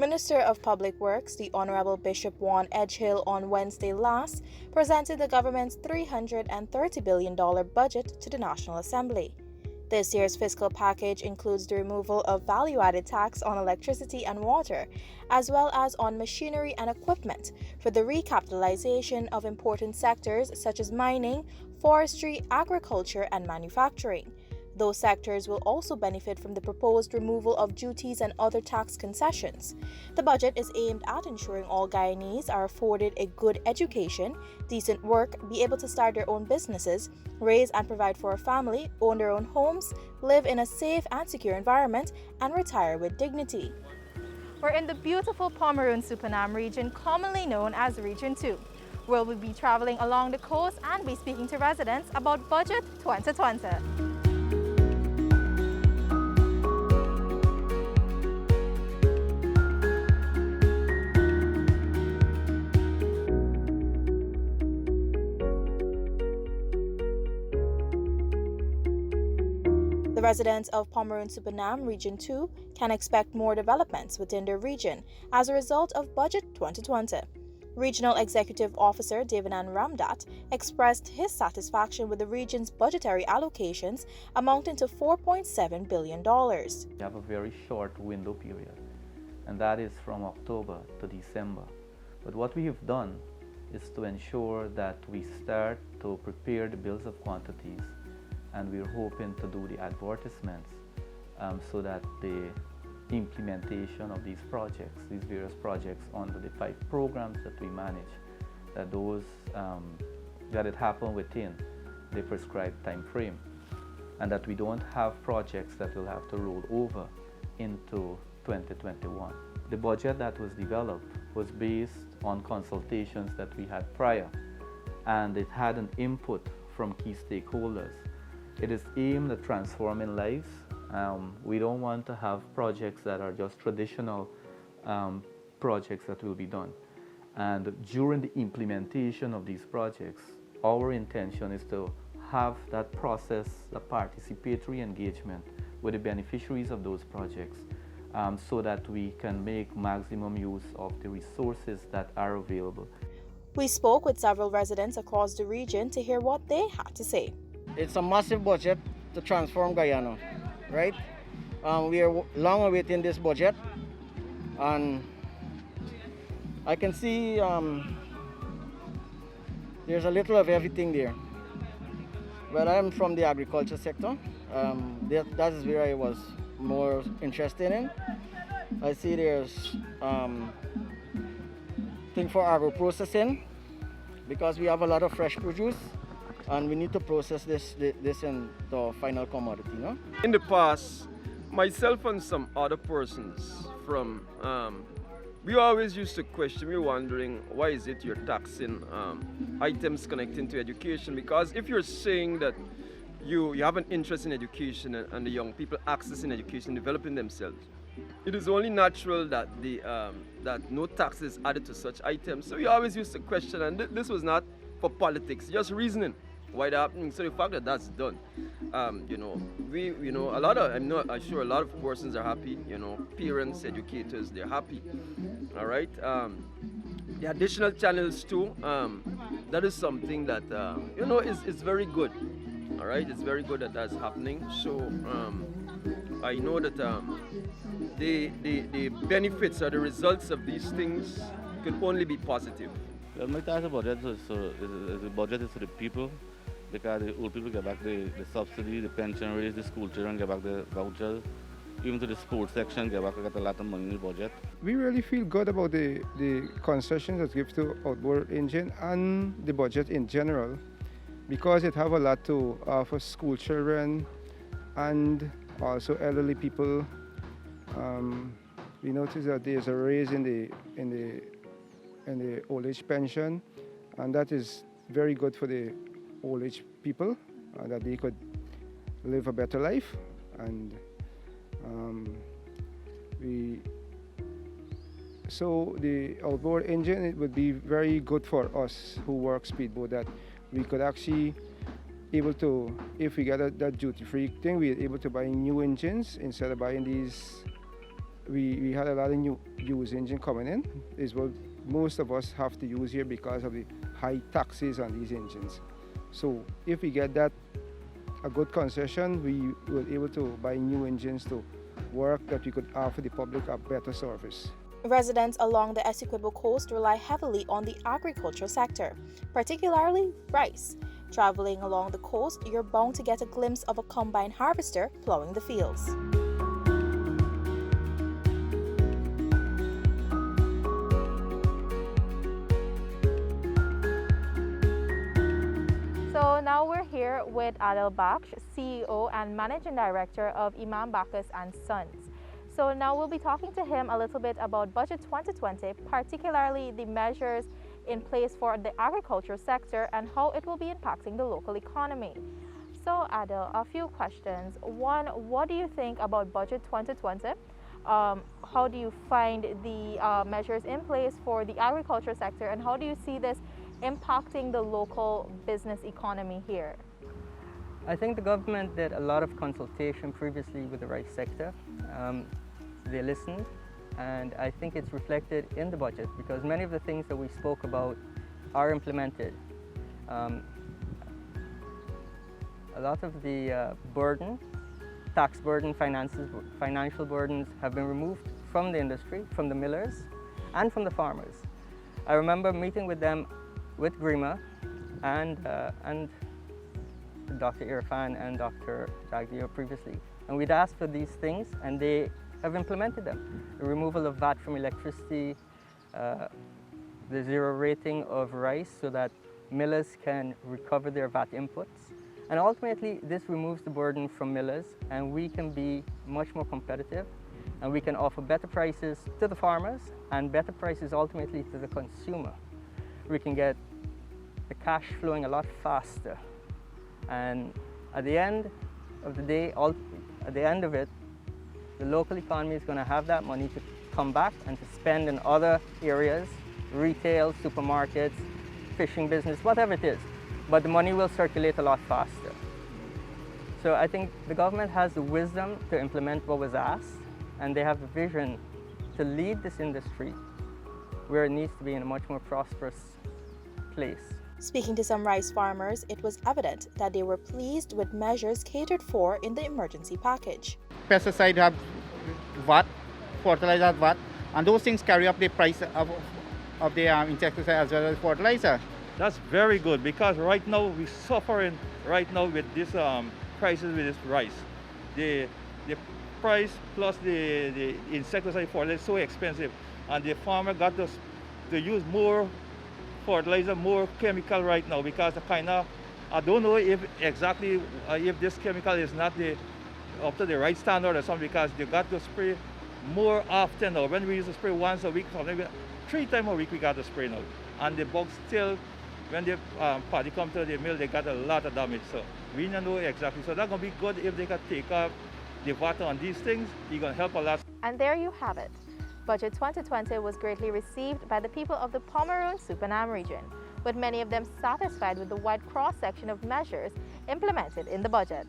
Minister of Public Works, the Honorable Bishop Juan Edgehill, on Wednesday last presented the government's $330 billion budget to the National Assembly. This year's fiscal package includes the removal of value-added tax on electricity and water, as well as on machinery and equipment for the recapitalization of important sectors such as mining, forestry, agriculture, and manufacturing. Those sectors will also benefit from the proposed removal of duties and other tax concessions. The budget is aimed at ensuring all Guyanese are afforded a good education, decent work, be able to start their own businesses, raise and provide for a family, own their own homes, live in a safe and secure environment, and retire with dignity. We're in the beautiful Pomeroon-Supernam region, commonly known as Region 2, where we'll be traveling along the coast and be speaking to residents about Budget 2020. The residents of Pomeroon-Supernam Region 2 can expect more developments within their region as a result of Budget 2020. Regional Executive Officer Devanand Ramdat expressed his satisfaction with the region's budgetary allocations amounting to $4.7 billion. We have a very short window period, and that is from October to December. But what we have done is to ensure that we start to prepare the bills of quantities, and we're hoping to do the advertisements so that the implementation of these projects, these various projects under the 5 programs that we manage, that those that it happen within the prescribed time frame, and that we don't have projects that will have to roll over into 2021. The budget that was developed was based on consultations that we had prior, and it had an input from key stakeholders. It is aimed at transforming lives. We don't want to have projects that are just traditional projects that will be done. And during the implementation of these projects, our intention is to have that process, the participatory engagement with the beneficiaries of those projects, so that we can make maximum use of the resources that are available. We spoke with several residents across the region to hear what they had to say. It's a massive budget to transform Guyana, right? We are long awaiting this budget, and I can see there's a little of everything there. Well, I'm from the agriculture sector. That is where I was more interested in. I see there's thing for agro processing, because we have a lot of fresh produce, and we need to process this into final commodity, no? In the past, myself and some other persons from, we always used to question, we were wondering, why is it you're taxing items connecting to education? Because if you're saying that you have an interest in education and the young people accessing education, developing themselves, it is only natural that that no tax is added to such items. So we always used to question, and this was not for politics, just reasoning why that happening. So the fact that that's done, I'm sure a lot of persons are happy. Parents, educators, they're happy. All right. The additional channels too. That is something that is very good. All right, it's very good that that's happening. So I know that the benefits or the results of these things could only be positive. Well, my tax budget is the budget is for the people, because the old people get back the subsidy, the pension raise, the school children get back the vouchers, even to the sports section get a lot of money in the budget. We really feel good about the concessions that give to outboard engine and the budget in general, because it have a lot to offer school children and also elderly people. We notice that there's a raise in the old age pension, and that is very good for the old age people, that they could live a better life. And so the outboard engine, it would be very good for us who work speedboat, that we could actually able to, if we get that duty-free thing, we're able to buy new engines instead of buying these we had a lot of new used engine coming in. Is what most of us have to use here because of the high taxes on these engines. So if we get that a good concession, we were able to buy new engines to work that we could offer the public a better service. Residents along the Essequibo coast rely heavily on the agriculture sector, particularly rice. Traveling along the coast, you're bound to get a glimpse of a combine harvester plowing the fields. So now we're here with Adel Baksh, CEO and Managing Director of Imam Bacchus and Sons. So now we'll be talking to him a little bit about Budget 2020, particularly the measures in place for the agriculture sector and how it will be impacting the local economy. So Adel, a few questions. One, what do you think about Budget 2020? How do you find the measures in place for the agriculture sector, and how do you see this impacting the local business economy here? I think the government did a lot of consultation previously with the rice sector. They listened, and I think it's reflected in the budget because many of the things that we spoke about are implemented. A lot of the tax burden, financial burdens have been removed from the industry, from the millers, and from the farmers. I remember meeting with them, with GRIMA, and Dr. Irfan and Dr. Jagdeo previously. And we'd asked for these things, and they have implemented them. The removal of VAT from electricity, the zero rating of rice so that millers can recover their VAT inputs. And ultimately, this removes the burden from millers, and we can be much more competitive, and we can offer better prices to the farmers and better prices ultimately to the consumer. We can get the cash flowing a lot faster. And at the end of the day, at the end of it, the local economy is going to have that money to come back and to spend in other areas, retail, supermarkets, fishing business, whatever it is. But the money will circulate a lot faster. So I think the government has the wisdom to implement what was asked, and they have the vision to lead this industry where it needs to be in a much more prosperous place. Speaking to some rice farmers, it was evident that they were pleased with measures catered for in the emergency package. Pesticide have VAT, fertilizer have VAT, and those things carry up the price of the insecticide as well as fertilizer. That's very good because right now we're suffering right now with this prices with this rice. The price plus the insecticide fertilizer is so expensive, and the farmer got to use more fertilizer, more chemical right now because I don't know if exactly if this chemical is not up to the right standard or something, because they got to spray more often now. When we used to spray once a week, sometimes 3 times a week we got to spray now. And the bugs still, when the party come to the mill, they got a lot of damage. So we don't know exactly. So that's going to be good if they can take up the VAT on these things. It's going to help a lot. And there you have it. Budget 2020 was greatly received by the people of the Pomeroon-Supernam region, with many of them satisfied with the wide cross-section of measures implemented in the budget.